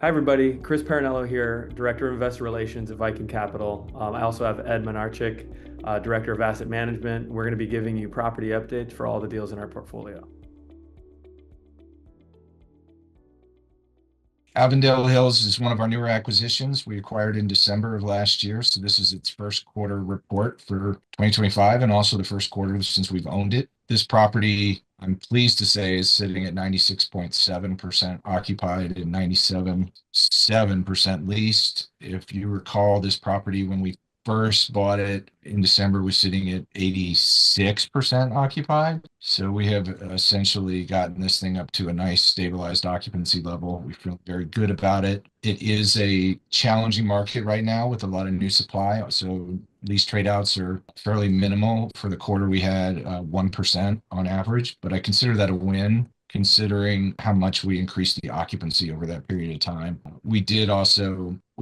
Hi, everybody. Chris Parinello here, Director of Investor Relations at Viking Capital. I also have Ed Menarchik, Director of Asset Management. We're going to be giving you property updates for all the deals in our portfolio. Avondale Hills is one of our newer acquisitions. We acquired in December of last year. So this is its first quarter report for 2025 and also the first quarter since we've owned it. This property, I'm pleased to say, is sitting at 96.7% occupied and 97.7% leased. If you recall, this property, when we first bought it in December, was sitting at 86% occupied. So we have essentially gotten this thing up to a nice stabilized occupancy level. We feel very good about it. It is a challenging market right now with a lot of new supply. So lease trade outs are fairly minimal. For the quarter, we had 1% on average, but I consider that a win considering how much we increased the occupancy over that period of time. We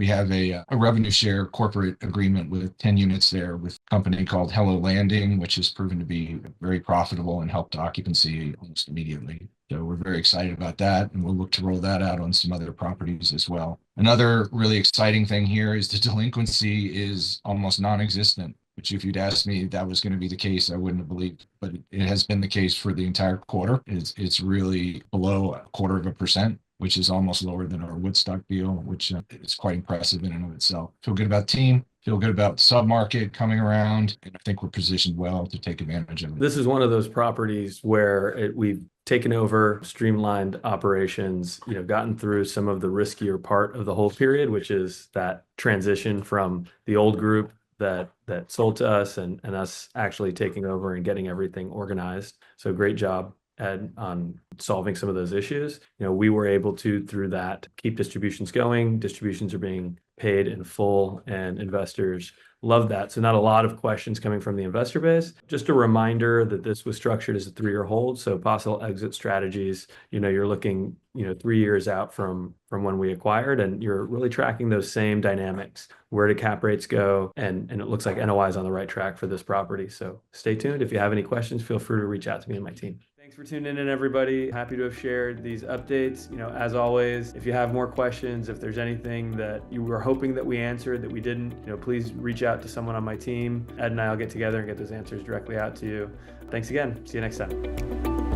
have a revenue share corporate agreement with 10 units there with a company called Hello Landing, which has proven to be very profitable and helped occupancy almost immediately. So we're very excited about that, and we'll look to roll that out on some other properties as well. Another really exciting thing here is the delinquency is almost non-existent, which if you'd asked me that was going to be the case, I wouldn't have believed, but it has been the case for the entire quarter. It's really below 0.25%, which is almost lower than our Woodstock deal, which is quite impressive in and of itself. Feel good about the team, feel good about the sub-market coming around, and I think we're positioned well to take advantage of it. This is one of those properties where we've taken over, streamlined operations, gotten through some of the riskier part of the whole period, which is that transition from the old group that sold to us and us actually taking over and getting everything organized. So great job, Ed, on solving some of those issues. We were able to, through that, keep distributions going. Distributions are being paid in full, and investors love that. So not a lot of questions coming from the investor base. Just a reminder that this was structured as a 3-year hold. So possible exit strategies, you're looking, 3 years out from when we acquired, and you're really tracking those same dynamics. Where do cap rates go? And it looks like NOI is on the right track for this property. So stay tuned. If you have any questions, feel free to reach out to me and my team. Thanks for tuning in, everybody. Happy to have shared these updates. As always, if you have more questions, if there's anything that you were hoping that we answered that we didn't, please reach out to someone on my team. Ed and I will get together and get those answers directly out to you. Thanks again. See you next time.